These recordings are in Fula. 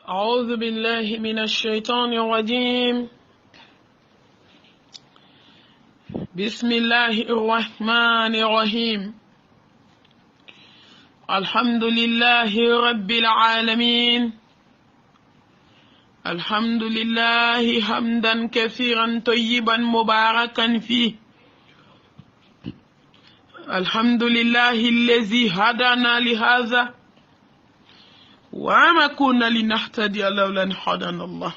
أعوذ بالله من الشيطان الرجيم. بسم الله الرحمن الرحيم. الحمد لله رب العالمين. الحمد لله حمدا كثيرا طيبا مباركا فيه. الحمد لله الذي هدانا لهذا وما كنا لنهتدي لولا أن هدانا الله.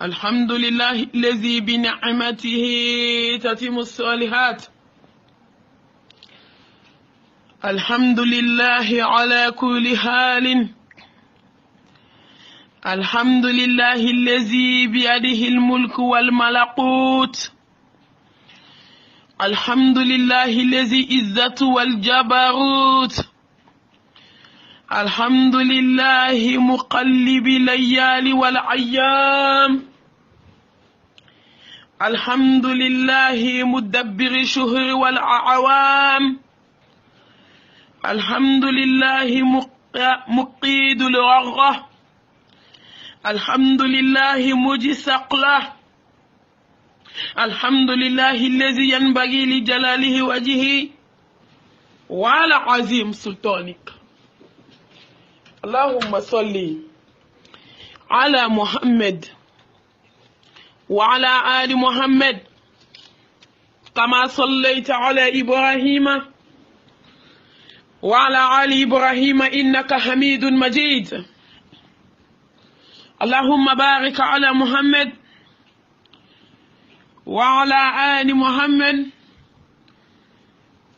الحمد لله الذي بنعمته تتم الصالحات. الحمد لله على كل حال. الحمد لله الذي بيده الملك والملكوت. الحمد لله الذي عزته والجبروت. الحمد لله مقلب الليالي والأيام. الحمد لله مدبر الشهور والأعوام. الحمد لله مقيد الغرة. الحمد لله مجسق له. الحمد لله الذي ينبغي لجلاله وجهه وعلى عظيم سلطانك. اللهم صل على محمد وعلى آل محمد كما صليت على إبراهيم وعلى آل إبراهيم إنك حميد مجيد. اللهم بارك على محمد وعلى آل محمد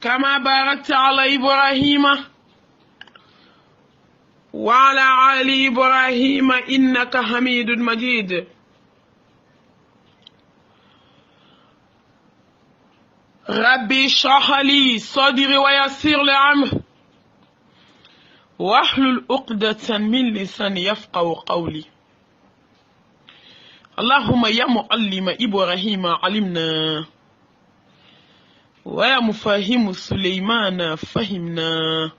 كما باركت على إبراهيم وعلى آل إبراهيم إنك حميد مجيد. ربي اشرح لي صدري ويسر لي أمري واحلل عقدة من لساني يفقهوا قولي. اللهم يا معلم إبراهيم علمنا ويا مفاهم سليمان فهمنا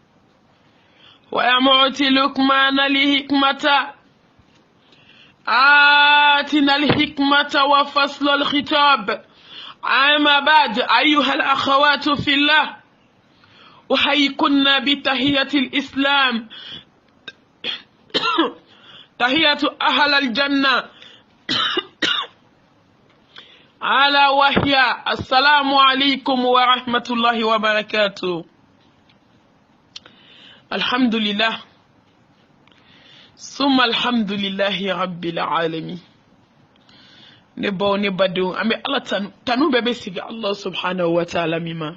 ويا معطي لقمان الحكمة آتنا الحكمة وفصل الخطاب. أما بعد أيها الأخوات في الله، أحييكن بتحية الإسلام تحية أهل الجنة على وهي السلام عليكم ورحمة الله وبركاته. الحمد لله ثم الحمد لله رب العالمين. نبو نبدو أمي الله تنو ببسك الله سبحانه وتعالى مما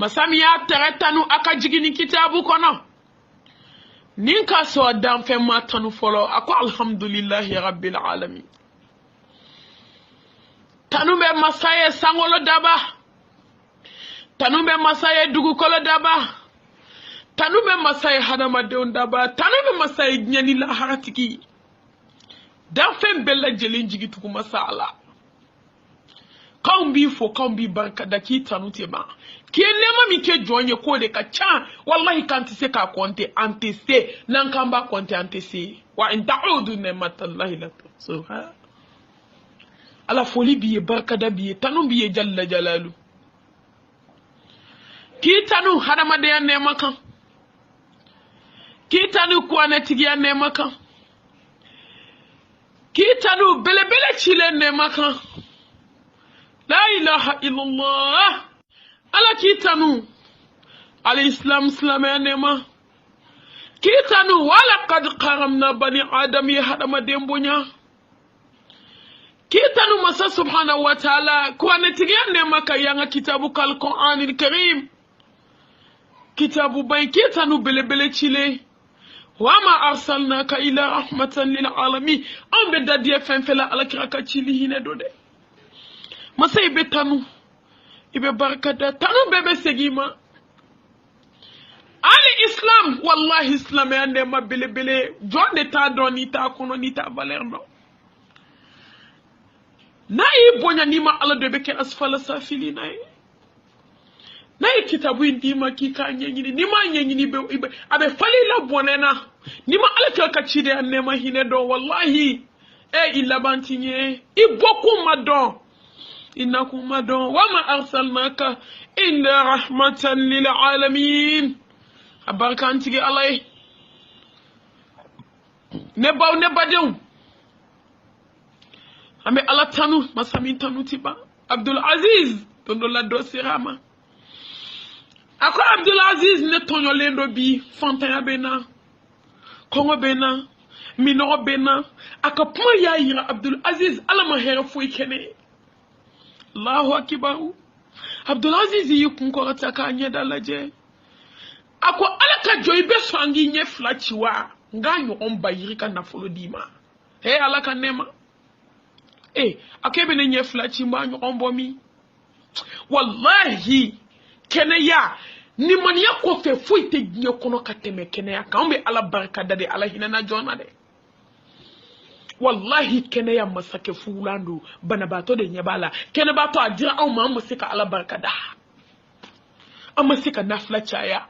مسامي ترتنو أكاجيني كتابو كنا نينكا سودان فما تنو فلو أكو الحمد لله رب العالمين. تنو بمسايا سانغولو دابا. تنو بمسايا دوغو كولو دابا. تنو بمسايا هدما دون دابا. تنو بمسايا نياني لا هارتكي dan fen bella jelin jigi tuku masala kan bi fo kan bi barka da ki tanute ma ke nema mi ke jonye ko de ka cha wallahi kan ti se ka konte antese nan kan ba konte antese wa in ta'udu ni'matallahi la tuhsuha. ala foli biye barka da biye tanu biye jalla jalalu ki tanu hadama de nema kan ki tanu ko na tigiya nema kan kitanu bele bele chile ne makan. La ilaha illallah. Ala kitanu al islam ne ma. Kitanu wala qad qaramna bani adam ya hadama dembonya. Kitanu masa subhanahu wa ta'ala kwa ne maka yanga kitabu kal Qur'anil Karim. Kitabu bay kitanu bele bele chile. وما أرسلناك إلى رحمة للعالمين. أم بدأ فنفلا على كراكا تشيلي هنا دودة. ما سيبي تانو إبه بركة تانو بيبي سجيما. على الإسلام والله إسلام يعني ما بلي بلي جون نتا دون نتا كونو نتا بالرنو. ناي بونيا نيما على دبكة أسفل سافلين ناي. na ye kitabu indi ma ki ka nyanyini ni ma nyanyini be abe fali la bonena ni ma ala ka chide ne ma hine do wallahi illa bantinye iboku madon innakum madon wa ma arsalnaka illa rahmatan lil alamin abarkantige alay ne badew ame ala tanu masami tanu tiba Abdul Aziz tondo la dosirama ako Abdul Aziz ne tonyo lendo bi fantaya bena kongo bena minoro bena aka puma ya yira Abdul Aziz ala ma here fo ikene Allahu akbar Abdul Aziz yi kun ko ta ka nya dalaje ako ala ka joy be so angi nye flachiwa nganyo on bayiri ka na folo dima ala ka nema akebe ne nye flachi mba nyo on bomi wallahi kene ya ni man ya ko fe fuite gnyo kono kateme kene ya kambe ala barka dade ala hinana jona de wallahi kene ya masake fulando bana bato de nyabala kene bato adira au ma masika ala barka da amasika nafla chaya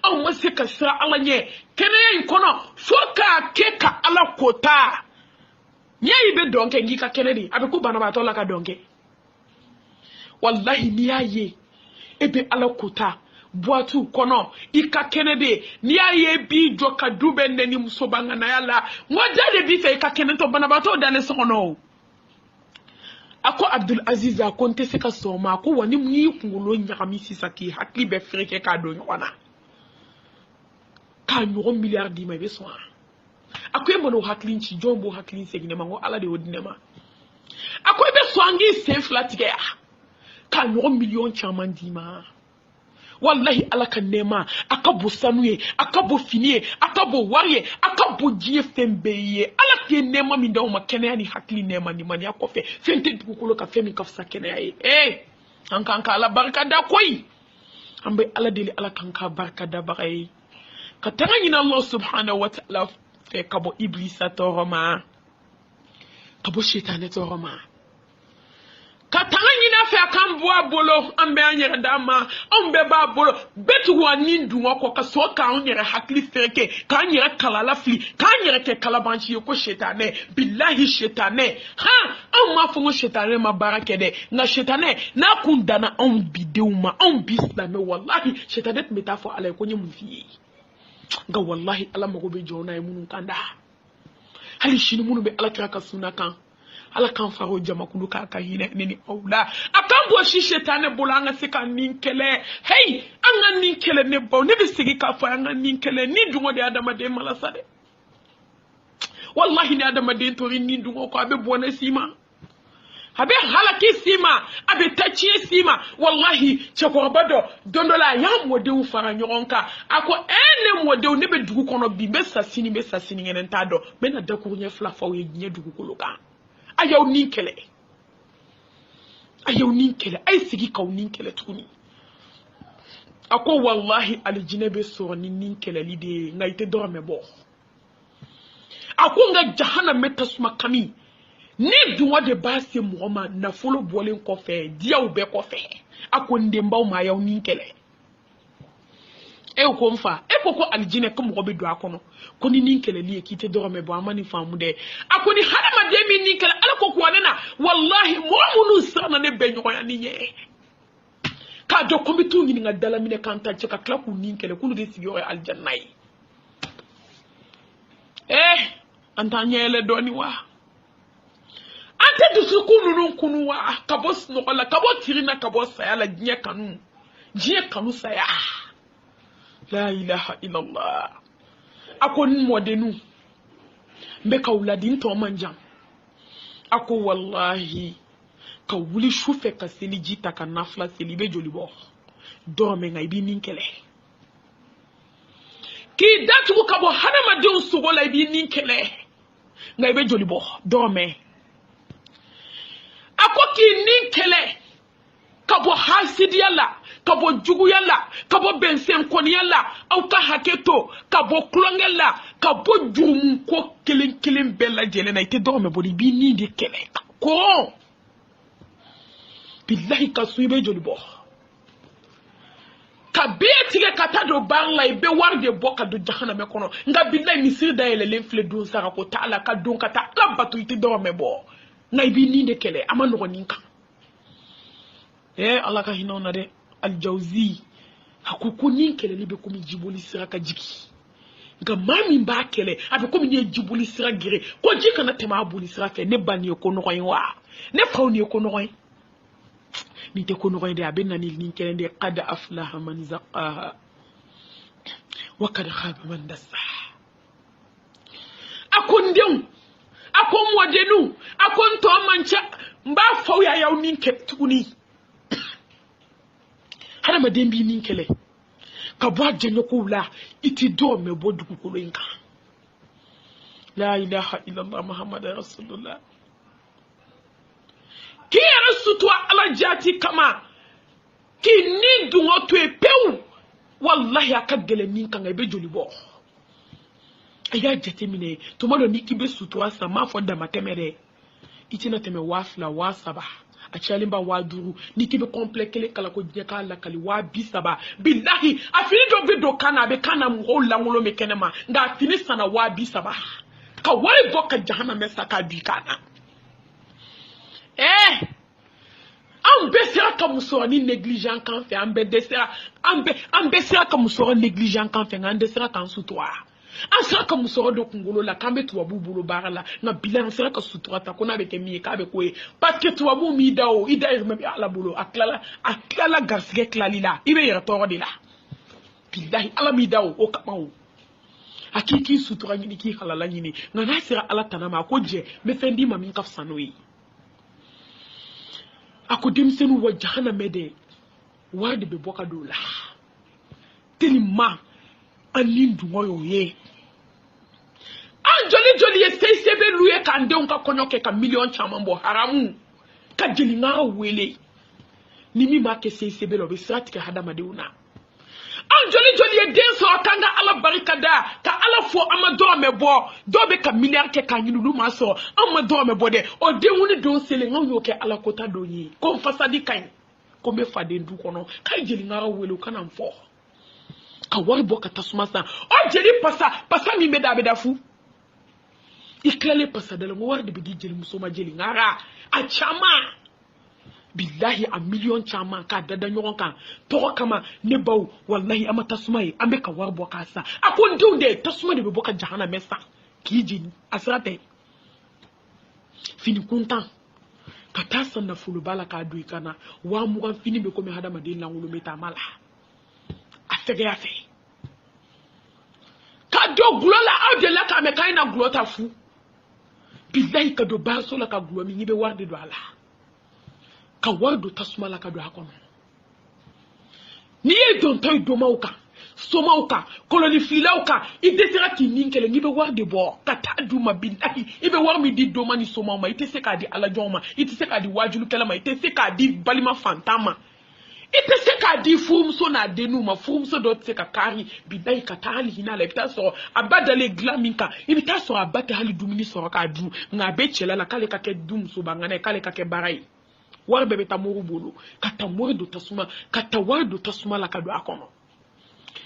au masika sira ala nye kene ya kono soka keka ala kota nya ibe donke ngika kene di abe ku bana bato la ka donke wallahi ni aye ebe ala kota boatu kono ika kenede ni aye bi joka dube neni musobanga na yala ngoja de bi fe ika kenento bana bato dane sono ako Abdul Aziz akonte se ka soma ko wani mu kungulo nyakami sisaki hakli be freke ka do nyona ka nyoro milliard di ma be so ako e mono hakli nchi jombo hakli segine mango ala de odinema ako be so angi se flat ga ka nyoro million chaman di ma wallahi ala kan nema akabo sanuye akabo finiye akabo wariye akabo jiye fembeye ala te nema mi ndaw ma kene ni hakli nema ni mani akofe fente dukolo ka femi kafsa kene ay anka ala barka da koy ambe ala deli ala kanka barka da bagay ka tangina Allah subhanahu wa ta'ala fe kabo iblisa toroma kabo shaytan toroma katangina fe akamboa bolo ambe anyere dama ombe ba bolo betu wani ndungo ko kaso ka onyere hakli fereke ka anyere kalala fli ka anyere ke kalabanchi ko shetane billahi shetane ha amma fongo shetane ma barakede na shetane na kundana on bideuma on bislame wallahi shetane metafo ala ko nyimu fi ga wallahi ala mago be jona e munun kanda hali shini munu be ala kaka suna kan ala kan faro jama kulu ka hine nini aula akan bo shi shetane bolanga se kan ninkele hey anga ninkele ne bo ne bisigi ka fa anga ninkele ni dungo de adama de malasa de wallahi ni adama de tori ni dungo ko abe bona sima abe halaki sima abe tachi sima wallahi chako bado dondola ya mode u fara nyoronka ako ene mode u ne be dugu kono bi be sasini ngene ntado me na da ko nya fla fa o ye nya dugu koloka ayaw ninkele ay sigi kaw ninkele tuni ako wallahi aljinabe so ni ninkele lide ngaite dorme bo ako nga jahana metasuma kami ni duwa de base muoma na folo bolen ko fe dia ube ko fe ako ndemba ma yaw ninkele ko mfa ko aljine ko mo be do akono ko ni ninkele li ekite dorme bo amani famu de ako ni hadama de mi ninkele ala ko kwanena wallahi mo munu sana ne benyo ya niye ka do ko bitu ngi nga dala mine kanta ci ka klaku ninkele kunu de siyo aljannai antanyele doni wa ante du sukunu kunu wa kabos no la kabot tirina kabos ya la jiye kanu saya la ilaha illallah akon modenu mbe kawladin to manjam ako wallahi ka wuli shufe ka seli jita ka nafla seli be joli bo dorme ngai bi ninkele ki datu ka bo hanama de usugo la bi ninkele ngai be joli bo dorme ako ki ninkele ka bo hasidi yalla kabo jugu yalla kabo bensen koni yalla au ka haketo kabo klongella kabo jurum ko kelen bella jele na ite do me bodi bi ni de kele ko billahi ka suibe joli bo ka be tige kata do barla e be warde boka do jahana me kono nga billahi misir da ele lenfle do sara ko taala ka don kata la batu ite do me bo ngay bi ni de kele amano ko ninka Allah ka hinona de al jawzi hakuku ninkele libe ko mi jiboli sira ka jiki nga mami mba kele abe ko mi ne jiboli sira gire ko jika na tema abuli sira fe ne bani ko no wa ne fawni ko no ni te ko no de abe nani ninkele de qad aflaha man zaqaha wa kad khaba man dassaha akon dem akon wadenu akon to mancha mba fawya yaw ninke tuni hada madembi ninkele ka bwa jenyo kula iti do me bodu kulo inka la ilaha illallah muhammadur rasulullah ki rasutwa ala jati kama ki ni dungo to epew wallahi akagele ninka ngabe joli bo aya jete mine to malo nikibe sutwa sama fo da matemere itina teme wafla wasaba achalimba waduru nikibe komplekele kala ko jeka la kali wa bisaba billahi afini do bido kana be kana mo la ngolo mekenema nda fini sana wa bisaba ka wai boka jahannam mesa ka bi kana an besira ka musoro ni négligent kan fe an be desira an besira ka musoro négligent kan fe an desira kan sutoa an sira ka musoro do kungolo la kan be tuwabu bulu barala na bilan sira ka sutoa ta ko na be ke mi ka be ko parce que tuwabu mi dawo ida irme bi ala bulu aklala garsige klalila ibe yera toro de la billahi ala mi dawo o kamawo akiki sutura nyini ki halala nyini na nasira ala tanama ko je me fendi mami kaf sanoyi akodim senu wa jahana mede warde be boka dola telima anindu ngoyo ye anjoli ye sebe luye kande unka konyoke ka million chamambo haramu ka jeli ngara wele nimi make sebe lo be sratike hadama de una anjoli ye denso kanga ala barikada ka ala fo amado mebo do be ka milliard ke ka nyulu ma so amado mebo de o de woni do sele ngayo ke ala kota do yi ko fasadi kan ko be fade ndu kono ka jeli ngara wele kana mfo ka wari boka tasuma sa o jeli pasa mi meda be dafu iklale pasa dala mo warde be di jeli musoma jeli ngara a chama billahi a million chama ka dada nyoron kan to kama ne baw wallahi ama tasuma yi ambe ka war boka sa akon dunde tasuma de be boka jahana mesa kiji asrate fini kuntan ka tasan na fulu bala ka du kana wa mu kan fini be ko me hada madin la ngulu meta mala afege afe ka do glola au de la ka me kaina glota fu billahi ka do baso la ka glo mi be warde do ala ka wardo tasuma la ka do hakono ni e don toy do mauka so mauka koloni filauka idesira ki ninkele ni be warde bo ka ta du ma billahi ibe war mi di do mani so ma ite se ka di ala joma ite se ka di wajulu kala ma ite se ka di balima fantama ite se ka di furumso na denu ma furumso do se ka kari billahi ka ta hali hinala ita so abadale glaminka ita so abate hali dumini so ka du nga be chela la kale ka ke dum so bangane kale ka ke barai war bebe tamuru bolo kata mordo tasuma kata wardo tasuma la kado akono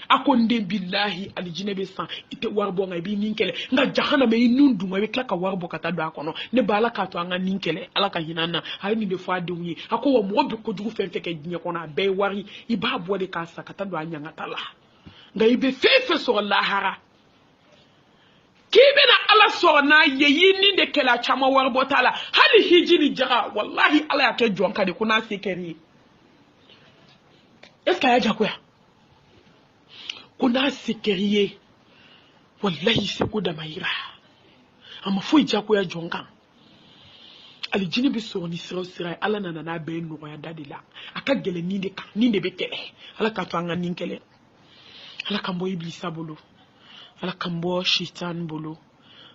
akonde billahi alijinebe san ite warbo nga bi ninkele nga jahana me inundu ma be klaka warbo kata do akono ne bala ka to anga ninkele ala ka hinana hay ni de fois de wi ako wo mo be ko jugu fenfe ke jinye kona be wari iba bode ka sa kata do anya tala nga ibe fefe so lahara kibena ala sona yeyini de kela chama warbo tala hali hijini jaga wallahi ala yake jonka de kuna sekeri eska ya jakuya kuna sekeriye wallahi sekuda maira ama fu jakuya jonka alijini bi so ni sira ala na be no ya dadila akagele ninde be kele ala ka to anga ninkele ala kambo iblisa bolo ala kambo shaitan bolo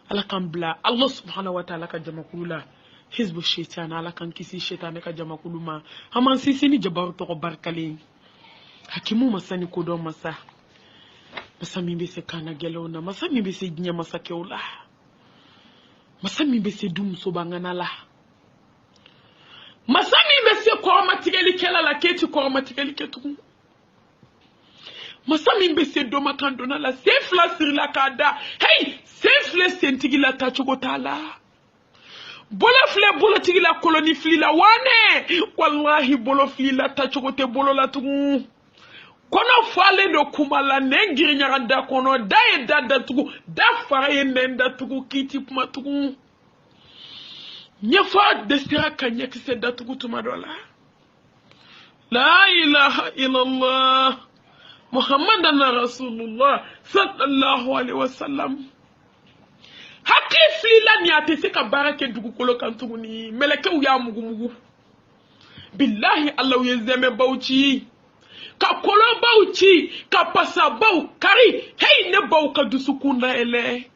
ala kambla Allah subhanahu wa ta'ala ka jamakulula hizbu shaitan ala kan kisi shaitan ka jamakuluma haman sisi ni jabar to barkale hakimu masani ko do masa masami be se kana gelona masami be se nya masakeula masami be se dum so bangana la masami be se ko matigeli kela la keti ko matigeli ketu Masami be se do makandona la sefla sir la kada. Hey, sefle sentigi la tachogotala. Bola fle bola tigi la koloni fli la wane. Wallahi bolo fli la tachogote bolo la tugu. Kono fale do kumala nengiri nyaranda kono daye dada tugu. Da faraye nenda tugu kiti puma tugu. Nyefa desira kanya kise da tugu tumadola. La ilaha illallah. Muhammadan Rasulullah sallallahu alaihi wasallam. Hakli flila ni atese ka barake dugu kolo kantuguni meleke uya mugu billahi Allah yezeme bauchi ka kolo bauchi ka pasa bau kari hey ne bau ka dusukunda ele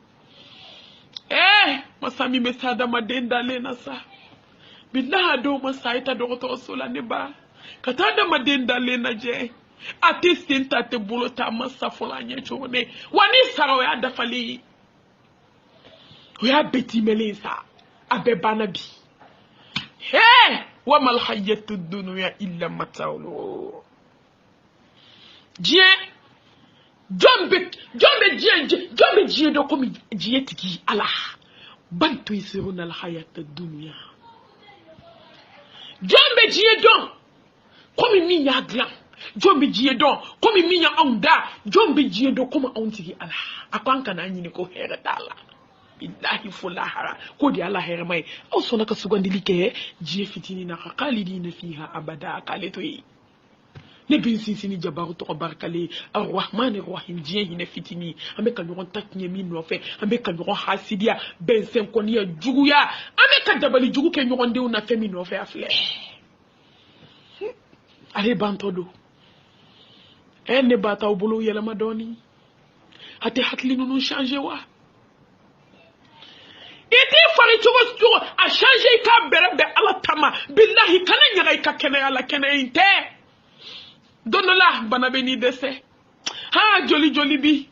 masami mesada madenda lena sa billahi do masaita do to sola ne ba katada madenda lena je ate senta te bolo ta masa fola nyechone wani sarawe adafali oya beti melisa abebanabi wa mal hayatud dunya illa mata'ul jombe do komi jie tiki ala bantu isiruna al hayatud dunya jombe jie don komi minya glan jombe jie don komi minya onda jombe jie do komi ontigi ala akwanka na nyini ko here dala billahi fulahara ko di Allah here mai aw sona ka sugandili ke jie fitini na khalidina fiha abada kaleto yi ne bin sini jabaru to barkale arrahman arrahim jie hina fitini ambe ka nyon taknye mi no fe ambe ka nyon hasidia ben sen konia juguya ambe ka dabali jugu ke nyon de una fe mi no fe afle ale bantodo ne bata obulu yela madoni hate hatli nunu changer wa iti fari tugo a changer ka berebe ala tama billahi kana nyaga ka kene ala kene inte donola bana beni dese ha joli bi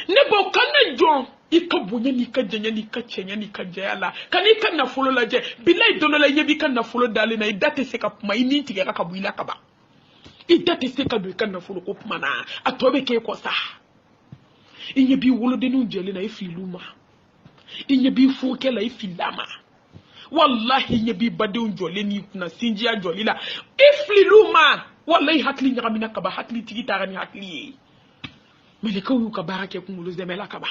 ne bo kana jon ikabunya ni ka jenya ni ka chenya ni ka jayala kani ka na folo la je billahi donola yebi ka na folo dale na idate se ka puma ini tigera ka buila ka ba idate se ka do ka na folo ko puma na atobe ke ko sa inye bi wolo de nu jeli na ifiluma inye bi fuke la ifilama wallahi inye bi bade unjole ni kuna sinjia joli la ifiluma wallahi hakli nyakamina ka ba hakli tigitara ni hakli mele ko ka barake ku ngulu zemela ka ba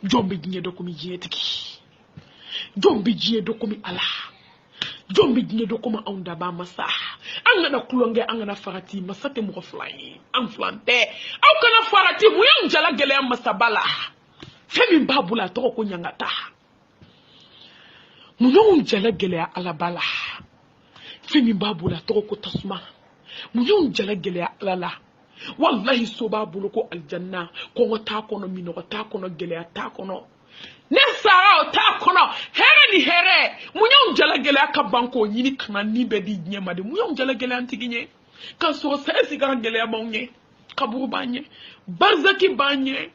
jombe jinye do komi jietiki jombe jiye do komi ala jombe jinye do koma onda ba masa angana kulonge angana farati masate mo fly am flante au kana farati mu yang jala gele masabala femi babula to ko nyangata mu yang jala gele ala bala femi babula to ko tasma mu yang jala gele ala wallahi soba bulu ko aljanna ko ngota kono mino ta kono gele ta kono nesara ta kono here ni here munyon jala gele aka banko nyini kana ni be di nyema de munyon jala gele antiginye kan so sesi ga gele amonye kaburu banye barzaki banye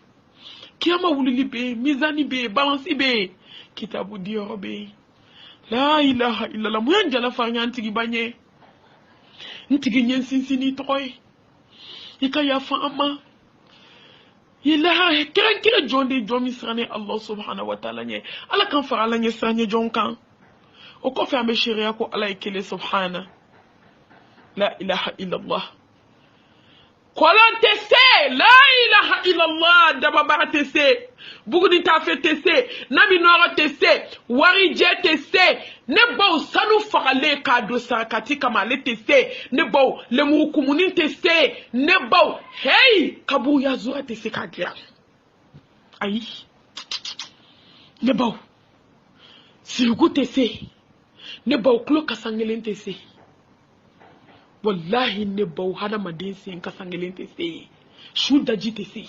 kiyama wulili be mizani be balansi be kitabu dioro be la ilaha illallah munyon jala fanya antigi banye ntiginye sinsini toy ika ya fama ilaha kira jonde jomi srane Allah subhanahu wa ta'ala nye ala kan fara ala nye srane jonkan o ko fa me sharia ko ala ikele subhana la ilaha illallah kolon tese la ilaha illallah daba bara tese bugudi ta fe tese nabi nora tese wari je tese ne baw sanu fagale ka do sakati kama le tese ne baw le mukumuni tese ne baw hey kabu ya zura tese ka gira ayi ne baw sirugu tese ne baw klo kasangelen tese wallahi ne baw hana madinsi kasangelen tese shuda ji tese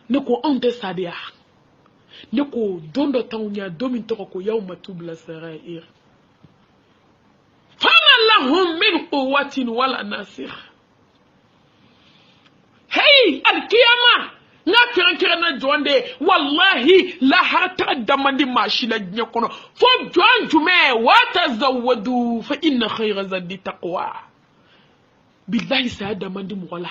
ne ko onte sadia ne ko dondo tawnya domin to ko yawma tubla sarair fama lahum min quwwatin wala nasir hey alqiyama na kira na jonde wallahi la harta damandi mashina nyakono fo jon jume wa tazawwadu fa inna khayra zadi taqwa billahi sa damandi mola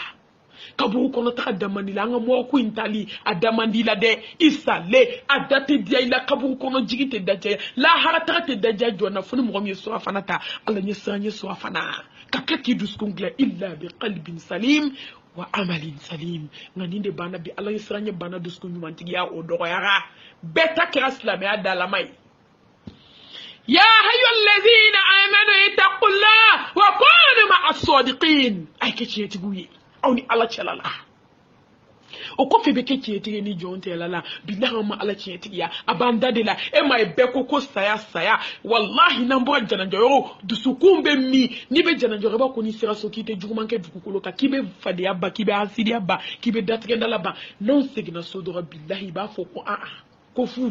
kaburu kono ta damandi la nga mo ko intali adamandi la de isale adate dia ila kaburu kono jigite daje la harata te daje jona funi mo mi so afana ta alla ni sanye so afana kakati duskungle illa bi qalbin salim wa amalin salim ngani bana bi alla ni sanye bana duskun nyumanti ya odoro yara beta krasla me adala mai يا أيها الذين آمنوا اتقوا الله وكونوا مع الصادقين أي كتير تقولي أوني الله تلا لا وكوفي بكتير تيجي جون تلا لا بناه ما الله تيجي تيجي أباندا دلا إما يبكو كو سايا والله نمبر جنانجورو دسوكم بمي نيبي جنانجورو با كوني سيرا سوكي تجوم مانك دكوكولو كيبي فديا با كيبي أسيديا با كيبي داتكندا لا با نون سيجنا سودورا بالله با فوكو كوفو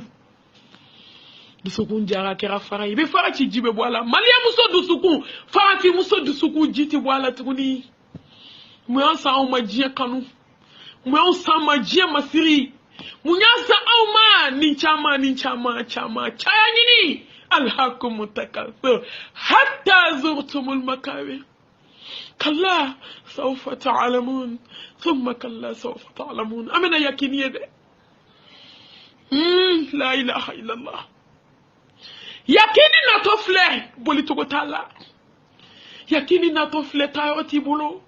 dusukun jara kera fara ibe fara ci jibe bwala malia muso dusukun fara fi muso dusukun jiti bwala tuni muyan sa au majie kanu muyan sa majie masiri muyan sa au ma ni chama chaya nini alhaqu mutakathir hatta zurtumul makabir kalla sawfa ta'lamun thumma kalla sawfa ta'lamun amana yakiniye de la ilaha illallah yakini natofle bolitugo tala yakini natofle tayoti bulo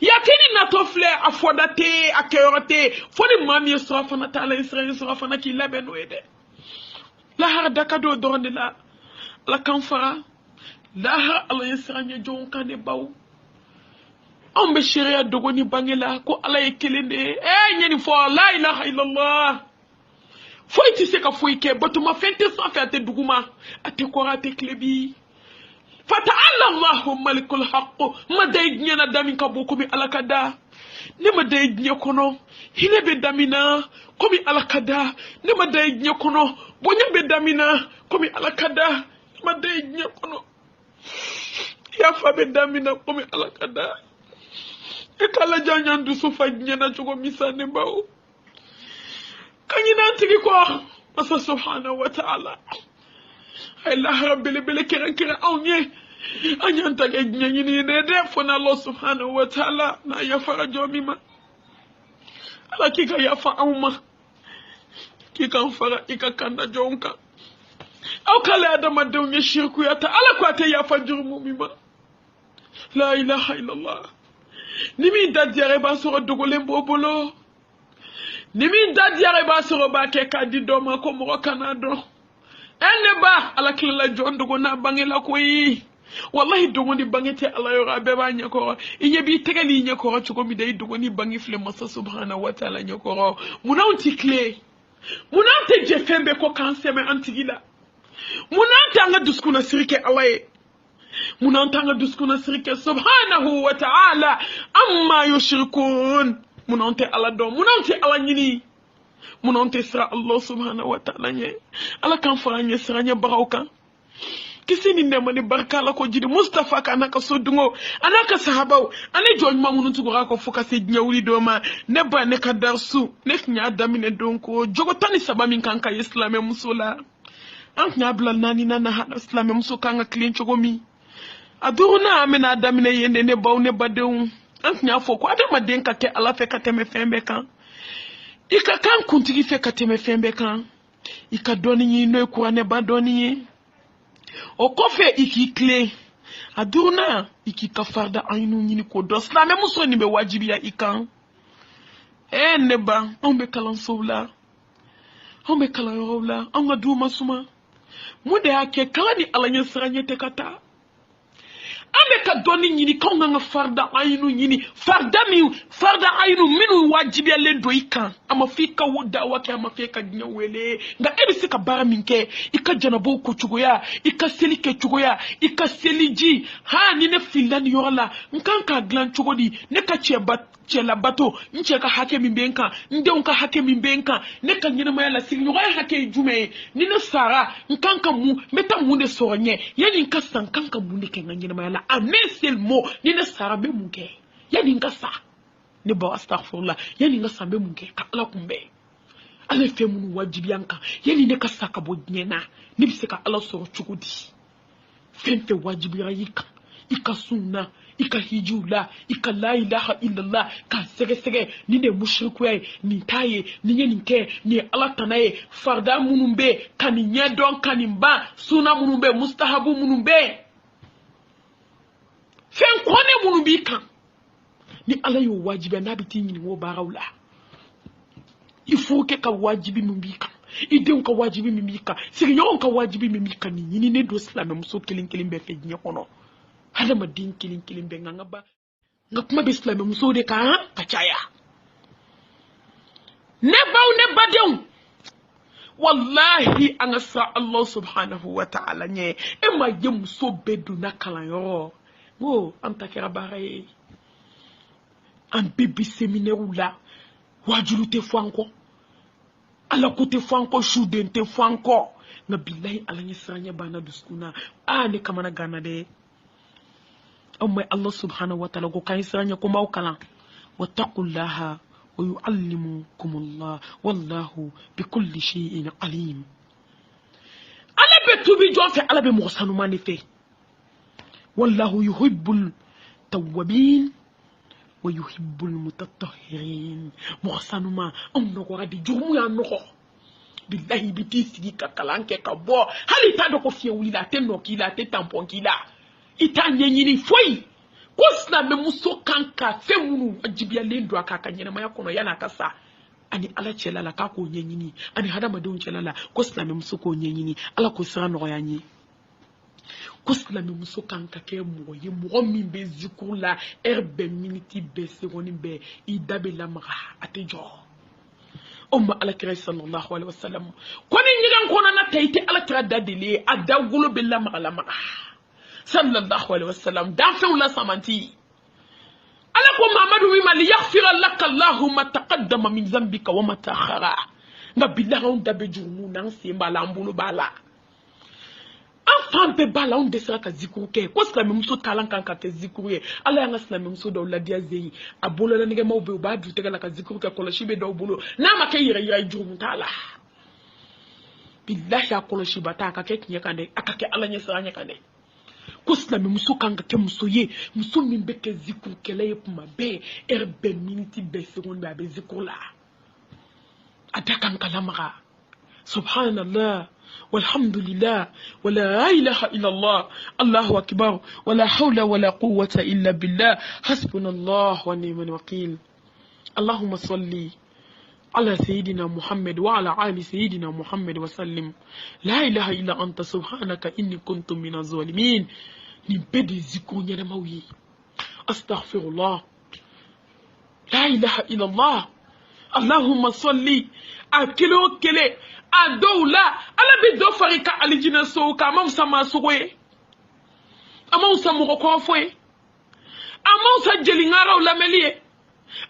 yakini natofle afodate akeyorate foni mami sofana tala israel sofana ki labeno ede la har dakado dorne la kanfara la har ala isranya jonkane baw ambe sharia dogoni bangela ko ala yekelende nyani fo la ilaha illallah foi tu sais ka foi ke batuma fente sans faire te duguma ate kora te klebi fata'alla Allahu malikul haqq maday nyana damin ka boko mi alakada ne maday nye kono hile be damina komi alakada ne maday nye kono bonya be damina komi alakada maday nye kono ya fa be damina komi alakada e kala janyan du sufa nyana chogo misane bawo كنينا تيكو بس سبحانه وتعالى الله رب البل كرا اوني اني انت جنيني ندف فنا الله سبحانه وتعالى نا يفرج مما على كيكا يفا اوما كيكا فرا كيكا كان جونكا او كلا ادم دون شركو يا تعالى كواتي يفا جرم مما لا اله الا الله نيمي دادياري باسو دوغولم بوبولو nimi dadiare ba soro ba ke kadi do ma ko mo kanado enne ba ala kila jondo go na bangela ko yi wallahi do ngoni bangete ala yo rabe ba nyako inye bi tegali nyako to ko mi day do ngoni bangi fle masa subhanahu wa ta'ala nyako munanti clé munante je fembe ko kanseme antigila munante anga duskuna sirike alaye munante anga duskuna sirike subhanahu wa ta'ala amma yushrikun munante ala do munante ala nyini munante sra Allah subhanahu wa ta'ala nye ala kan faranye sra nye barauka kisini ndemani barka la ko jidi Mustafa kana ka sodungo anaka sahabaw ane joj mamunu tugura ko foka se nyawli do ma ne ba ne ka darsu ne nya damine donko jogo tani sabami kanka islame musula an nya blal nani nana ha islame musu kanga clean chogomi aduna amena damine yende ne baw ne badew an nya foko adama denka ke ala fe ka teme fembe kan ika kan kuntigi fe ka teme fembe kan ika doni ni no ko ne ba doni o kofe iki clé aduna iki kafarda aynu nyini ko dos la même so ni be wajibi ya ikan ne ba on be kalan soula on be kalan rola on adu masuma mu de ake kala ni alanya sranye te kata ame ka doni nyini ko nga farda aynu nyini farda aynu minu wajibi ya le do ikan ama fika woda wake ama fika nyawele nga ebisi ka bara minke ika janabo ko chugoya ika selike chugoya ika seliji ha ni ne filani yola nkanka glan chugodi ne ka chela bato nche ka hake mimbenka nde unka hake mimbenka ne ka nyina mayala sili yoya hake jume ni ne sara nkanka mu meta mu ne soronye yani nka sankanka mu ne kenga nyina mayala amesel mo ni ne sara be munke yani nka sa ne ba astaghfirullah yani nga sambe munke ka ala kumbe ala fe mun wajibi yanka yani ne ka saka bo nyena ni biseka ala so chugudi femfe wajibi yika ika sunna ika hijula ika la ilaha illallah ka sege ni de mushriku ni taye ni ninke ni ala tanaye farda munumbe kaninye don kanimba suna munumbe mustahabu munumbe fen kone munumbi kan ni ala yo wajibe nabiti ni wo barawla il faut que ka wajibi mumbi kan idem ka wajibi mimika signyon ka wajibi mimika ni ne do islam muso kilin be fe nya kono hada madin kilin be ngaba ngakuma be islam muso de ka caya ne baw ne badon wallahi an sa Allah subhanahu wa ta'ala nye e ma je muso bedu na kala yo wo am takira bare an bibi seminaire la wajulu te fanko ala kote fanko shuden te fanko na billahi ala nyisranya bana duskuna ne kamana gana de amma Allah subhanahu wa ta'ala go kan sranya ko mawkala wattaqullaha wa yuallimukumullah wallahu bikulli shay'in alim ala be tubi jonfe ala be mo sanu manife wallahu yuhibbul tawwabin wa yuhibbul mutatahhirin muhsanuma amno ko radi jumu ya noko billahi biti sigi kakalanke ka bo hali ta do ko fie wuli la te no ki la te tampon ki la ita nyenyini foi kosna me muso kanka fe munu ajibia lendo akaka nyene maya kono yana kasa ani ala chelala ka ko nyenyini ani hada madon chelala kosna me muso ko nyenyini ala ko sra no yanyi kosla me muso kanka ke moye mo min be zikula erbe miniti be segondi be idabe lamra atejo umma alakira sallallahu alaihi wasallam koni nyigan kona na tayti alakira dadile adagulo be lamra sallallahu alaihi wasallam da fa la samanti alako mamadu wi mal yaghfira lak allah ma taqaddama min dhanbika wa ma ta'akhara ngabillahi on dabe jumu nan simba lambulu bala Fampe bala on desera ka zikuru ke ko sala memso kalan kan ka te zikuru ye ala yanga sala memso do la dia zeyi abolo la nige mawbe ba du te kala ka zikuru ka koloshi be do bolo na ma ke yira jurum tala billahi akoloshi bata ka ke kinya kande akake ala nya sara nya kande ko sala memso kan ka ke muso ye muso min be ke zikuru ke la ye puma be erbe miniti be seconde be zikuru la atakan kala maka subhanallah والحمد لله ولا إله إلا الله الله أكبر ولا حول ولا قوة إلا بالله حسبنا الله ونعم الوكيل اللهم صل على سيدنا محمد وعلى آل سيدنا محمد وسلم لا إله إلا أنت سبحانك إني كنت من الظالمين نبدي ذكرني نموي أستغفر الله لا إله إلا الله اللهم صل أكلو كلي adoula ala bi do farika alijina so ka mamsa masuwe amausa mukoko fwe amausa jelingara ulamelie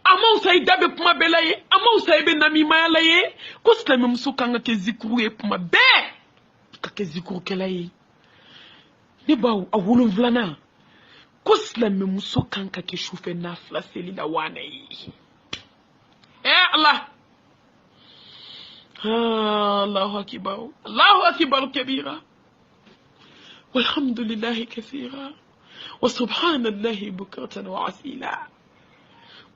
amausa idabe puma belaye amausa ibe namima laye kosta memsuka ngake zikuru e puma be kake zikuru kelaye ni bawo awulu vlana kosla memsuka ngake shufe nafla selila wanai Allah الله أكبر الله أكبر كبيرا والحمد لله كثيرا وسبحان الله بكرة وعسيلا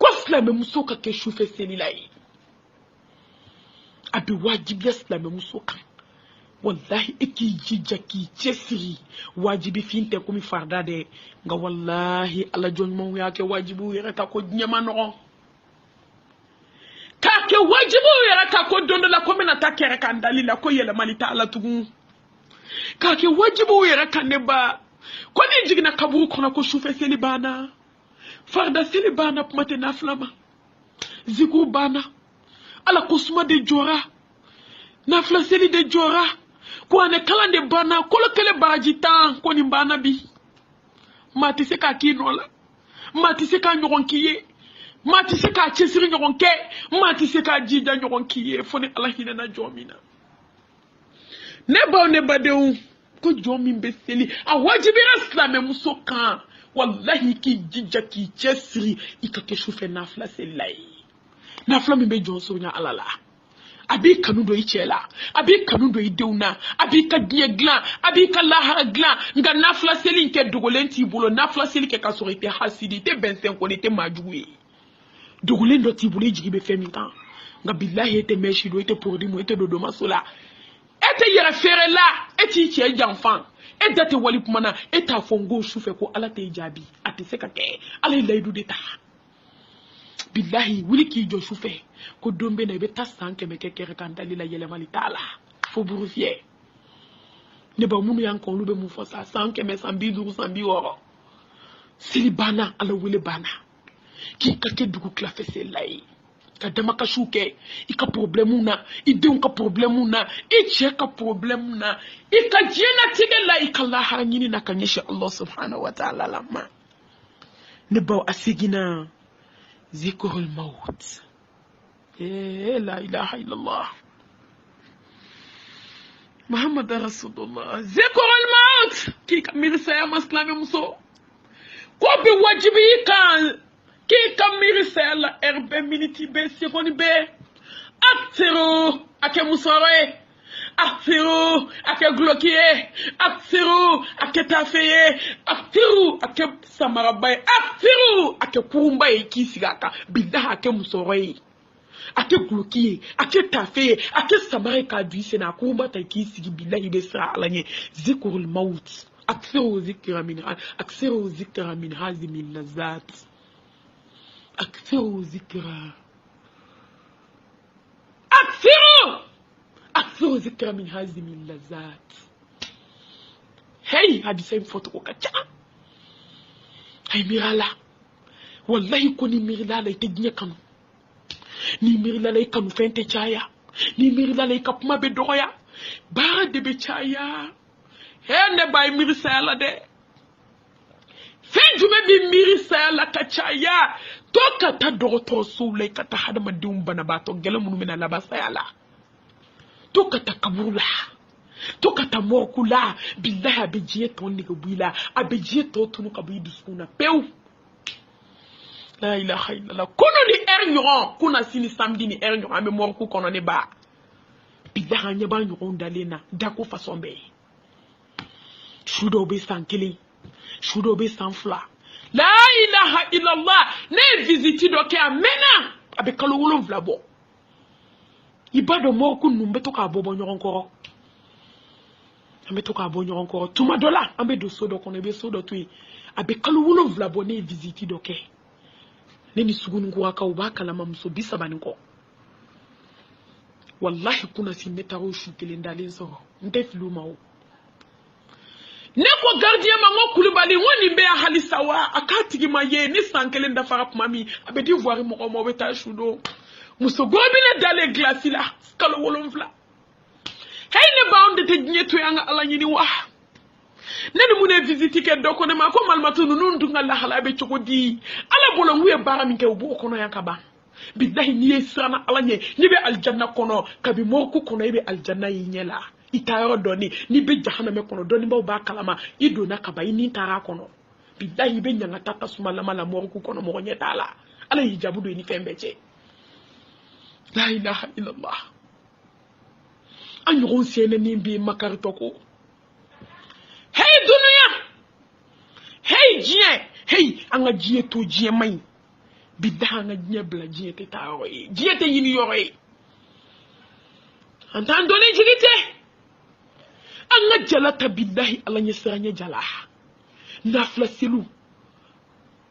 كسلا ممسوكا كشوف سنلاي أبي واجب يسلا ممسوكا والله إكي جيجاكي تسري واجب فين تكومي فردادي والله على جون موياك واجبو يرتاكو نيمانو kake wajibu yara ko dondo la ko mena takere kan dalila ko yele malita ala tugu kake wajibu yara kan ne ba ko ni jigna kaburu kono ko shufe seli bana farda seli bana pumate na flama ziku bana ala kusuma de jora na fla seli de jora ko ane kala de bana ko lo kele baji tan ko ni bana bi mati se ka kinola mati se ka nyogon kiye mati se ka chesiri nyogon ke mati se ka jija nyogon kiye foni Allah hina na jomina ne ba de ko jomi mbeseli a wajibi islam muso kan wallahi ki jija ki chesiri ikake shufe nafla selai nafla mi be jonso nya alala abi kanu do ichela abi kanu do ideuna abi ka diye glan abi ka lahara glan nga nafla seli nke dogolenti bolo nafla seli ke ka sorite hasidi te 25 ko te majuwe dogolen do tibule jigi be femitan nga billahi te meshi do te pour mo te dodo masola ete yere fere la eti che janfan e date wali kumana eta fongo shufe ko ala te jabi ati se ka ke ala laydu de ta billahi wuli ki jo shufe ko dombe na be ta sanke me kekere kan dalila yele mali tala fo burufie ne ba munu yan kon lube mu fo sa sanke me sambi duru sambi woro silibana ala wele bana ki ka ke dugu klafe se lay ka dama ka shuke ika problemu na idun ka problemu na iche ka problemu na ika jena tige la ika la haranyini na kanyesha Allah subhanahu wa ta'ala lama ne ba asigina zikrul maut la ilaha illallah Muhammad Rasulullah zikrul maut ki kamirisa ya maslami muso ko bi wajibi kan ki kamirisa la erbe miniti be sekoni be aktero ake musore aktero ake glokiye aktero ake tafeye aktero ake samarabay aktero ake kurumbaye kisigaka bidaha ake musore ake glokiye ake tafeye ake samare ka duise na kurumba ta kisigi billahi be sa alanye zikrul maut aktero zikra min hazimi lazat أكثروا ذكرى ذكرى من هذه اللذات هاي هذه سيم فوتو كتا هاي ميرالا والله كوني ميرالا يتجني كانو ni mirila lay kanu fente chaya ni mirila lay kapma be doya ba de be chaya hende bay mirisa la de Fenjume bi mirisa la kachaya toka ta dogoto sule kata hada madum bana bato gele munu mena la basayala toka ta kabula toka ta mokula billahi abejiye tonni ko buila abejiye to tunu ka bi duskuna pew la ilaha illallah kono ni ernyon kuna sini samedi ni ernyon ame morku kono ne ba billahi nya ba nyon dalena dako fasombe shudo be sankili shudo be sanfla la ilaha illallah ne visiti doke amena abe kalo wolon vlabo ibado morku numbe to ka bobo nyon koro ambe to ka bo nyon koro tuma dola ambe do sodo kono be sodo tui abe kalo wolon vlabo ne visiti doke neni sugunu ngwaka ubaka la mamso bisa baninko wallahi kuna simetaro shukile ndalenso ndefluma o neko gardien mango kulubali woni be halisawa akatigi maye ni sankele ndafara mami abedi voir mo mo beta shudo muso gobile dale glasila kalo wolonfla hayne baunde te nyeto yanga ala nyini wa nene mune visiti ke doko ne mako malmatu nundu ngala halabe chokodi ala bolo nguye bara minke ubo kono yankaba billahi ni sana ala nye nibe aljanna kono kabi morku kono ibe aljanna yinyela itayoro doni ni be jahannama kono doni ba ba kalama idona kaba ini tara kono billahi be nyanga tata sumala mala morku kono mo nyetala ala hijabu do ni fembeche la ilaha illallah anyo sene ni bi makartoko hey dunia hey jie hey anga jie to jie mai bidaha nga jie bla jie te tawo jie te yini yore antando ni jigite anga jalata billahi ala nyesranya jala nafla silu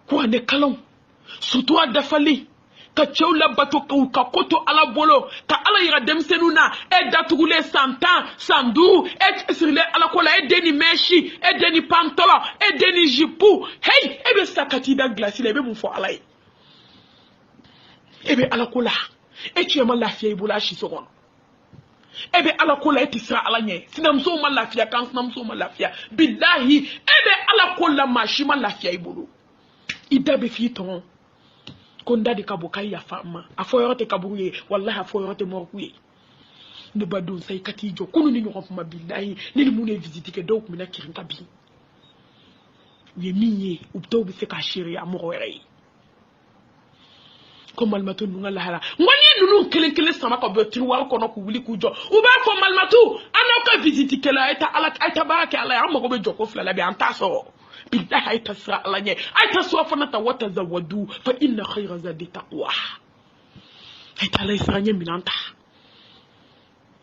ko ne kalon suto adafali ka chewla bato ka koto ala bolo ka ala yira demsenuna e datugule santan sandu e sirle ala kola e deni meshi e deni pantola e deni jipu hey ebe sakati da glaci le be mu fo ala ebe ala kola e chema lafia ibula shi sogon ebe ala kola etisra ala nye sinamso ma lafia kan sinamso ma lafia billahi ebe ala kola mashima lafia ibulu idabe fiton konda de kabokai ya fama afoyorote kabuye wallahi afoyorote morkuye ne badon say katijo kunu ni nyoko ma billahi ni mune visiter ke donc mina kirinka bi ye miye ubto bi se ka shiri amoro rei ko malmatu nunga lahara ngoni nunu kelen sama ko be tiwar ko no ko wuli ku jo u ba ko malmatu anoka visite kala eta ala eta baraka ala amma ko be joko flala bi antaso billahi ay tasra ala nye ay taswa fa nata wata zawadu fa inna khayra zadi taqwa ay ta lay sranye minanta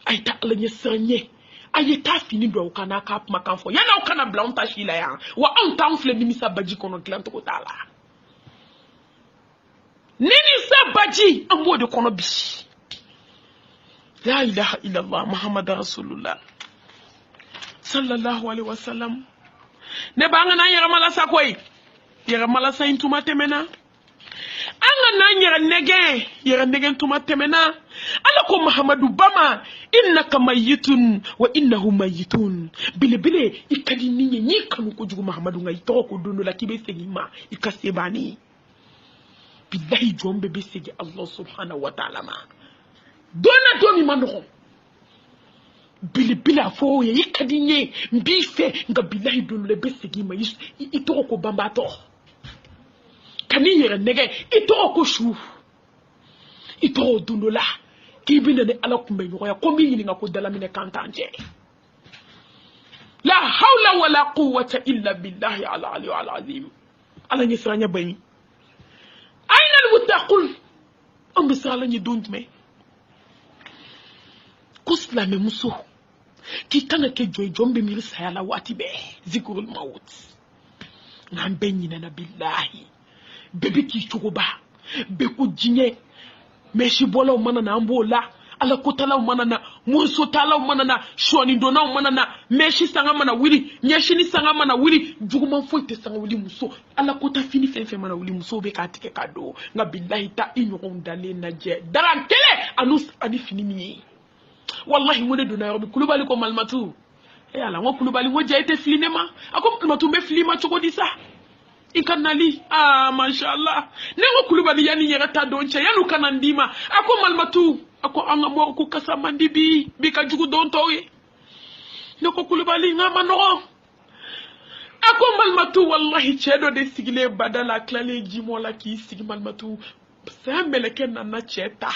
ay ta ala nye sranye ay ta fini do kana kap makanfo yana kana blanta shila ya wa anta on fle nimisa baji kono glanto ko tala nini sabaji ambo de kono bi la ilaha illa allah muhammad rasulullah sallallahu alaihi wasallam ne banga na yara mala sakoy yara mala sayin tuma temena anga na yara nege tuma temena ala ko muhammadu bama innaka mayitun wa innahu mayitun bile ikadi ninye nyikanu ko jugu muhammadu ngai to ko dono la kibe segima ikasebani billahi jombe be segi allah subhanahu wa ta'ala ma dona to mi mando bile afo ye ikadinye mbife nga billahi dono le be segi ma itoko ko bambato kani yere nege itoko ko shu itoko dono la kibine ne ala kumbe nyoya ko mi ni nga ko dala mine kantanje la hawla wala quwwata illa billahi ala ali wa azim ala ni sranya bani aina almuttaqun am bisala ni duntme kusla me muso ki tanga ke joy jombe mi risala wati be zikrul maut ngam benyi na billahi bebe ki chugoba be ko jinye meshi bola mana na ambola ala ko tala mana na murso tala mana na shoni dona mana na meshi sanga mana wili nyeshi ni sanga mana wili juguma foite sanga wili muso ala ko ta fini fenfe mana wili muso be ka tike kado nga billahi ta inyon dale na je daran tele anus ani fini mi wallahi mo de dona yobi kulubali ko malmatu e ala ngo kulubali ngo jaite flinema ako malmatu be flima choko disa ikanali mashallah nengo kulubali yani yera ta donche yanu kanandima ako malmatu ako anga mo ko kasa mandibi bi ka jugu don towe noko kulubali ngama no ako malmatu wallahi chedo de sigile badala klale jimola ki sigi malmatu sambele ken na cheta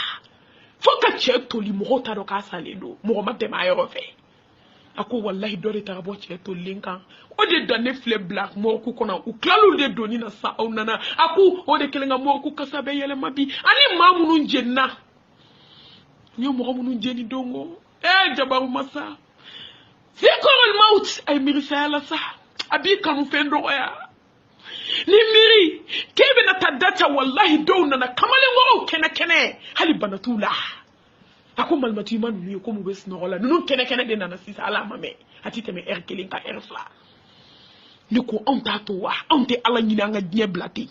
foka cheto li mo ta do ka salelo mo ma tema yo fe ako wallahi dore ta bo cheto linka o de donne fle black mo ku kona u klalu de doni na sa au nana ako o de kelenga mo ku kasa be yele mabi ani mamunu jenna nyo mo mamunu jeni dongo jabaru masa zikrul maut ay mirisala sa abi kanu fendo ya ni miri kebe na tadata wallahi dona na kamale ngo kene hali banatula ako malmatu manu ni ko mu bes no wala nunu kene de na sisa ala mame atite me erkelin ka erfla ni ko onta to wa onte ala nyina nga dnye blati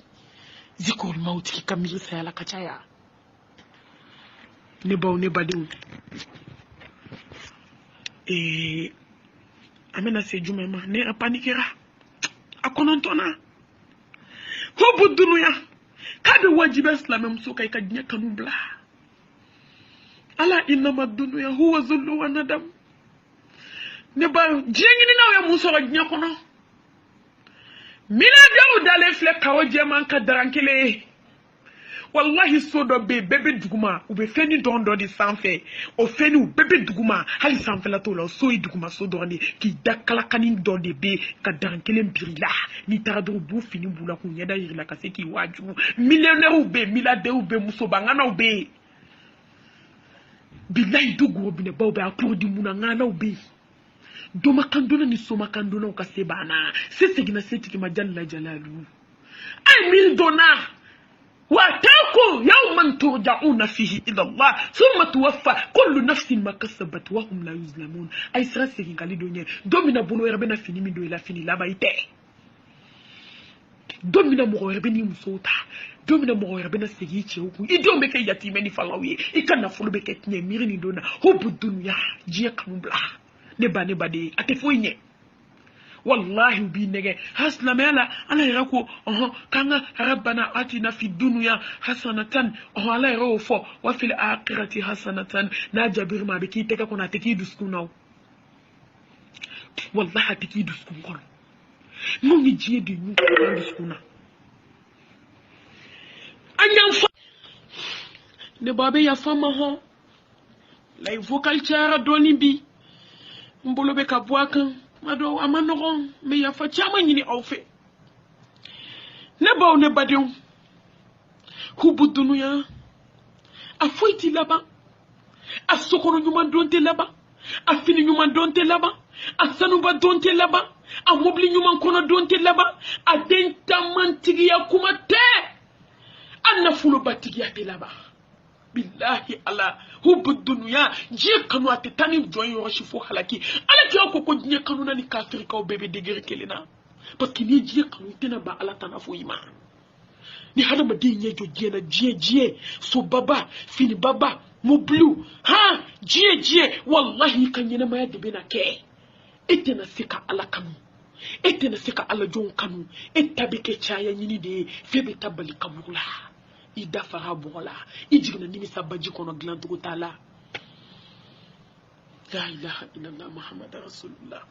zikol mauti ki kamiri sala kachaya ne baw ne badiw amena se jume ma ne apanikira akonontona hobu dunuya kabe wajibe islam mso kai kadnya kanubla ala inma dunuya huwa zullu wa nadam ne ba jengi ni nawe muso kadnya kono mina dawo dale fle kawo jeman ka darankele wallahi sodo be bebe duguma ube feni dondo di sanfe o feni u bebe duguma hali sanfe la to la so duguma so dondi ki dakala kanin donde be ka darankele mbirila ni tarado bu fini bula ku nyeda yirila ka seki waju millionnaire u be milliardaire u be muso bangana u be billahi dugu bine bawbe aplodi muna ngana u be doma kandona ni soma kandona u ka sebana sesegina setiki majalla jalalu ay mil dona واتاكم يوما ترجعون فيه الى الله ثم توفى كل نفس ما كسبت وهم لا يظلمون اي سراسي غالي دونيه دومينا بونو يربنا فيني مي دو لا فيني لا بايتي دومينا مو يربني مسوتا دومينا مو يربنا سيغي تشوكو يدوم بك ياتيمني فلاوي يكنا فلو بك تني ميرني دونا حب الدنيا جيك مبلا نبا دي اتفويني والله بينك حسنا مالا انا يراكو كان ربنا اتنا في الدنيا حسنه على يروفو وفي الاخره حسنه ناجبر ما بكي تك كنا تكي دسكونو والله تكي دسكون مو نجي دي نو دسكونا انيام ne babe ya fama ho la vocal chara doni bi mbolo be ka boakan mado amanogon me ya fa chama nyini awfe ne baw ne badion hubu dunuya a foyti laba a sokono nyuma donte laba a fini nyuma donte laba a sanuba donte laba a mobli nyuma kono donte laba a denta mantigi ya kuma te anna fulo batigi ya te laba billahi ala hubu dunuya je kanu ate tani joyi roshi fo halaki ala ki ko je kanu na ni kafir ka bebe degere kelena parce que ni je kanu tena ba ala tana fo ima ni hada ma dinye jo je na je so baba fini baba mo blue ha je wallahi kan yana ma yadda bena ke ite na sika ala kanu ite na sika ala jon kanu ita bike chaya nyini de febe tabali kabula ida fara bola ijigna nimi sabaji kono glantugo tala la ilaha illallah muhammad rasulullah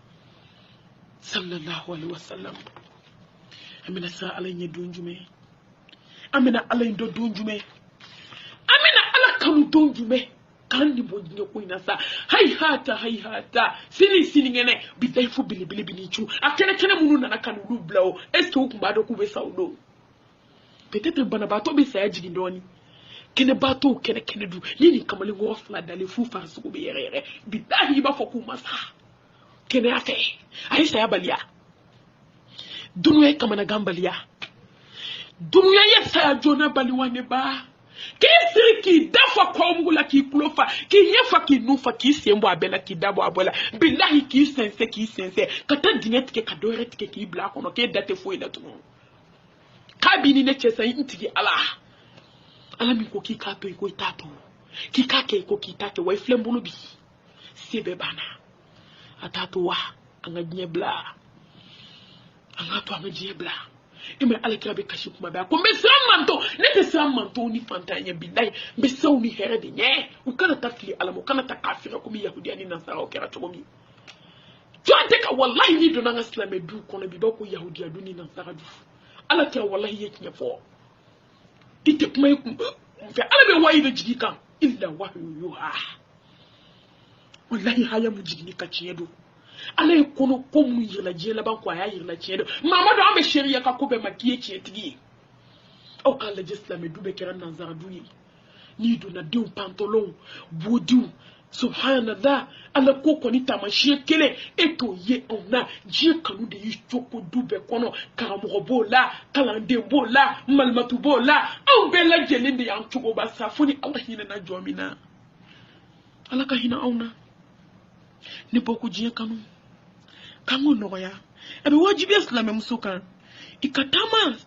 sallallahu alaihi wasallam amina sa ala nye donjume amina ala ndo donjume amina ala kanu donjume kandi bodinyo ko inasa hay hata sini ngene bidai fu bilibili binichu akene munu na kanu lublao est ce kumba do kube saudo peut-être bana bato be sa jigi ndoni kene bato kene du nini kamali ngo fla dale fu farsu ko be yere bidahi ba foku masa kene afe aisha ya balia dunuya kamana gambalia dunuya yesa ya jona baliwane ba kisiri ki dafa kwa mgula ki kulofa ki yefa ki nufa ki sembo abela ki dabo abola billahi ki sense kata dinet ke kadore tike ki bla kono ke date fo ila tuno kabini ne chesa intigi ala mi ko ki kato ko itato ki kake ko ki tate wa flembuno bi sebe bana atato wa anga nyebla anga to anga nyebla ime alekirabe kashi kuma ba ko manto nete manto ni fantanya billahi besaw ni here de nye ukana tafli alamo kana takafira ko mi yahudi ani nasara o kera to mi jonte ka wallahi ni do nanga islame du kono bi ba ko yahudi adu ni nasara du ala ta wallahi yake fo dite kuma fe ala be wayi de jigi kan illa wahyu yuha wallahi haya mu jigi ni ka ciyedo ala kono ko mu yirla jela ban ko aya yirla ciyedo mamado ambe sheriya ka ko be makiye ciyetigi o kala islame du be keran nazara du ni do na diu pantalon bodiu subhanallah ala ko koni tamashiye kele eto ye ona je kanu de ychoko dube kono karamo bola kalande bola malmatu bola au bela jelinde ya nchugo basafuni Allah hina na jomina ala ka hina auna ni boku je kanu kango noya ebe wajibi islam musuka ikatama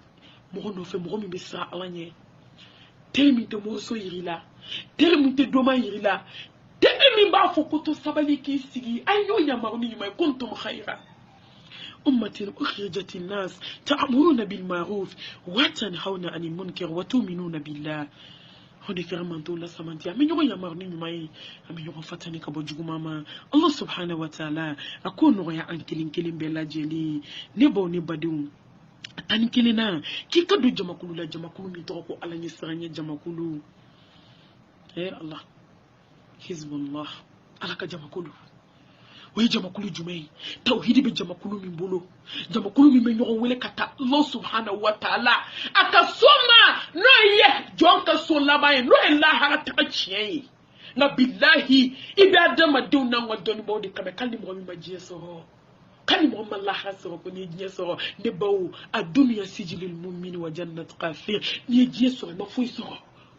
mo no fe mo mi bisa alanye temi de mo so yirila temi de doma yirila تأمين بعفوكتو سباليكي سيجي أيو يا مغني ما كنتم خيرا أمة أخرجت الناس تأمرون بالمعروف وتنهون عن المنكر وتؤمنون بالله هوني كرمان تولا سمانتيا من يوم يا مغني ماي من يوم فتاني كبوجو ماما الله سبحانه وتعالى أكون نويا أنكلين كلين بلا جلي نبو نبدون تاني كلنا كي كدو جماكولو لا جماكولو ميتوكو على نسرانيا جماكولو الله Hizbullah alaka jamakulu we jamakulu jumei tauhidi be jamakulu mimbolo jamakulu mimenyo wele kata Allah subhanahu wa ta'ala akasoma no ye jonka so labai no illa harata chiye na billahi ibe adama dew na ngodon bodi kabe kalni mo mi majiye so kani mo Allah haso ko ni jiye so ne bawo adunya sijilil mu'min wa jannat qafir ni jiye so ma fuy so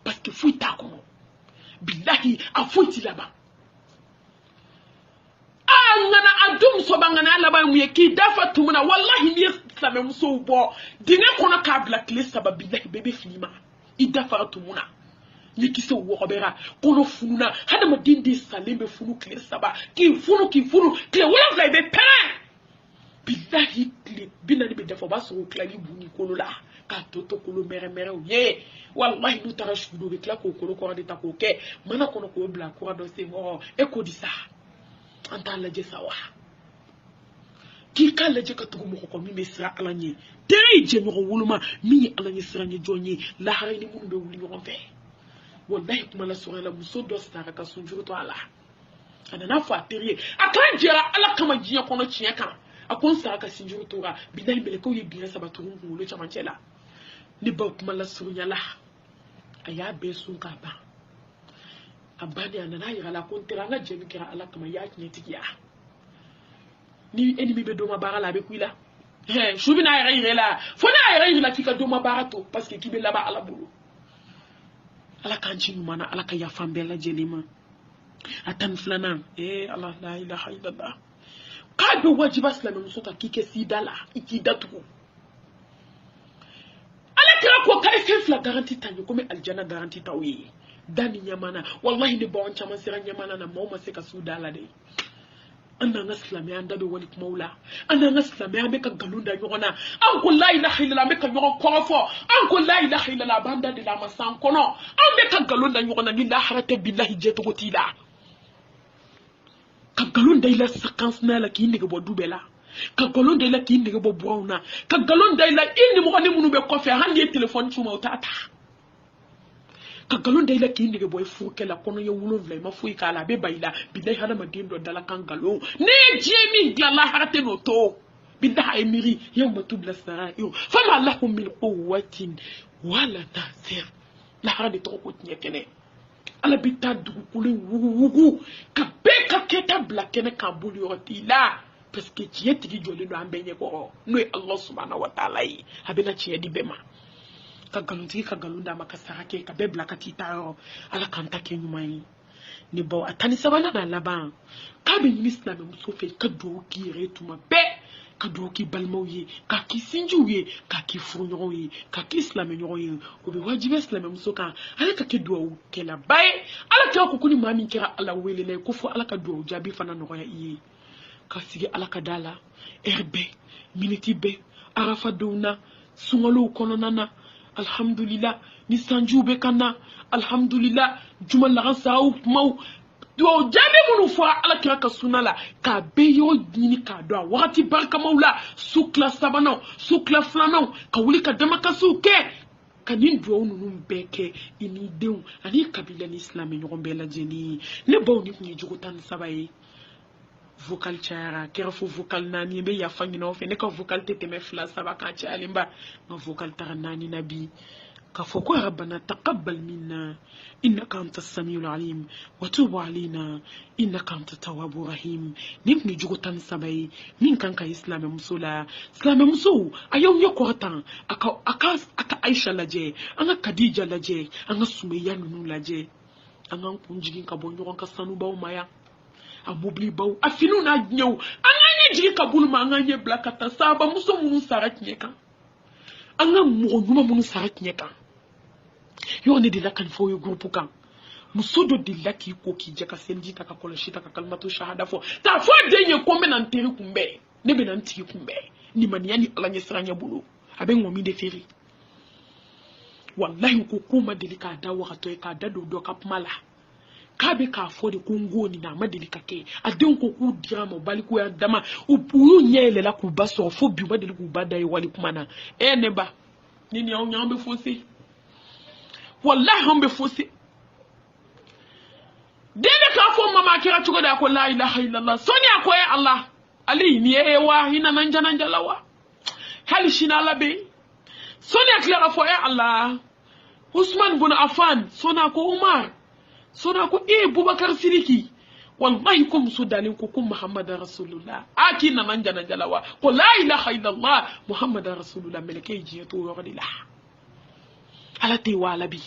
parce que fuy ta ko billahi afuti laba ngana adum so bangana laba mu yeki dafa tumuna wallahi ni islame muso bo dine kono ka blacklist sabab billahi bebe filima idafa tumuna yeki so wo obera kono fununa hada ma dindi salimbe funu kle saba ki funu kle wala fly be pan billahi kle binani be dafa baso klali buni kono la ka toto kolo mere ye wallahi nous tarash fudo be kla ko kolo ko de takoke mana kono ko bla ko do se mo e ko di sa anta la je sawa ki kala je ka tugu mo ko mi mesra alanye teri je no wuluma mi alanye sranye jonyi la harani mun be wuli on fe wallahi kuma la sura la muso do stara ka sunjuru to ala ana fa teriye akan jira ala kama jiya kono ciya kan akon sa ka sunjuru to ga bidayi bele ko yi biya sabatu ngulu chama chela ni ba kuma la sura la aya be sun ka ba abani ana yira la kon tira nga jemi kira ala kama ya kinya tikiya ni ennemi be do ma bara la be kuila shubina yira la fona yira la kika do ma bara to parce que kibe la ba ala bulu ala kanchi mana ala ka yafambela jelima atan flana Allah la ilaha illallah ka be wajiba islam musuka kike sidala ikidatu ala kira ko kai fe fla garanti tanyo comme aljana garanti tawi dani nyamana wallahi ne bawon chama sira nyamana na mawma se ka sudala de anna ngaslami anda be wali maula anna ngaslami ambe ka galunda nyona an ko la ilaha illallah me ka nyon korofo an ko la ilaha illallah banda de la masan kono ambe ka galunda nyona ni la harata billahi jeto gotila ka galunda ila séquence na la ki ndege bo dubela ka galunda ila ki ndege bo brawna ka galunda ila inni mo ni munu be ko fe hande téléphone chuma utata ka galunda ila ki ndege bo fuke la kono ye wulo vle ma fuyi kala be bayila billahi hada ma dindo dala kan galo ne jemi la la harate no to billahi emiri yawma tubla sarair fama lahum min quwwatin wala nasir la harade to ko nyekene ala bita dugu kule wugu ka be ka keta blakene ka buli oti la parce que tu es tigi joli do ambenye ko no Allah subhanahu wa ta'ala yi abena ci di bema ka galunti ka galunda maka sarake ka be blakati tayo ala kanta ke nyumai ni bo atani sabana na laban ka be islam muso fe ka do ki retuma be ka do ki balmoye ka ki sinjuye ka ki furunyoye ka ki islam nyoye ko be wajibe islam muso ka ala ka ke do ke la bay ala ka ko kuni mami kira ala welele ko fu ala ka do jabi fana no ya iye ka sigi ala ka dala erbe miniti be arafa dona sungalo kono nana alhamdulillah ni sanjube kana alhamdulillah juma la saau mau do jabe munu fo ala kira ka sunala ka beyo dini ka do wakati barka maula sukla sabano sukla flano ka wuli ka dama ka suke kanin do nunu beke ini dew ani kabila ni islami nyombe la jeni ne baw ni kunyi jugutan sabaye vocal chara kerfo vocal nani be ya fangino fe ne ko vocal tete me fla saba ka ci alimba no vocal tar nani nabi ka foko rabbana taqabbal minna innaka antas samiul alim wa tub alaina innaka antat tawwabur rahim nimni jugutan sabai min kanka islam musula islam musu ayo nyoko tan aka aisha laje anga khadija laje anga sumayya nunu laje anga kunjigin ka bonyo ka sanu baw maya amubli baw afinu na nyew anga jigi ka buluma anga nye blakata saba muso munu sarat nyeka anga mo nyuma munu sarat nyeka yo ne dila kan fo yo groupe kan musodo dila ki ko ki jaka senji ta ka koloshi ta ka kalmatu shahada fo ta fo denye ko menan teri kumbe ne be nan tiri kumbe ni maniani ala nye sranya bulu abe ngomi de feri wallahi ko kuma delika da wakato ka da do ka pmala ka be ka fo de kungo ni na madelika ke adon ko ku dira mo bali ko ya dama upuru nyele la ku baso fo bi ma deliku bada yi wali kuma na ne ba ni ni on nyambe fosi wallahi on be fosi dede ka fo mama kira tugo da ko la ilaha illallah sonya ko ya Allah ali ni ewa hina nanjana njalawa hal shina labe sonya kira fo ya Allah Usman bin Affan sona ko Umar sona ko Bubakar Sidiki wallahi kum sudalin ko kum Muhammadar Rasulullah akina nanjana njalawa ko la ilaha illallah Muhammadar Rasulullah meleke jiyato yogadila ala te wala bi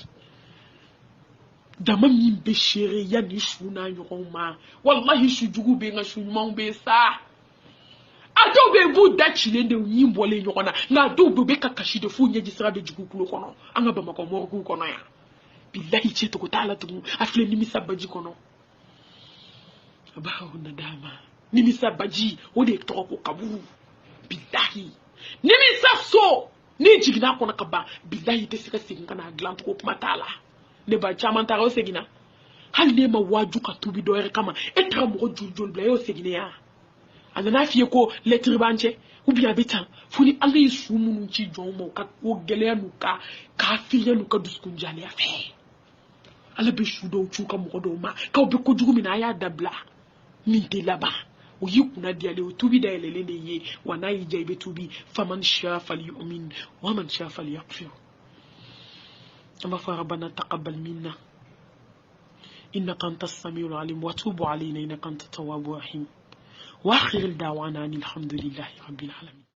dama min be shere ya ni shuna yoma wallahi shujugu be nga shunmon be sa ato be bu da chile de nyimbo le nyona nga do be ka kashi de fu nyeji sra de jugu kulo kono anga ba mako morgu kono ya billahi cheto ko tala tu afle ni misabaji kono ba honna dama ni misabaji o de to ko kaburu billahi ni misafso ni jigina kono kaba billahi te sika singa na glant ko matala ne ba chaman taro segina hal ne ma waju ka tubi do re kama etra mo juljul bla yo segina ya anana fiye ko letri banche ou bien bitan funi Allah yesu munu ci jomo ka ko gele nu ka fiye nu ka duskun jali afi ala be shudo chuka mogodo ma ka be ko jugu mina ya dabla min te laba o yikuna diale o tubi da elele ne ye wana yi jaibe tubi faman sha falyu'min wa man sha falyakfur amma fa rabbana taqabbal minna innaka antas samiul alim wa tub alaina innaka antat tawwabur rahim wa akhir da'wana alhamdulillahi rabbil alamin.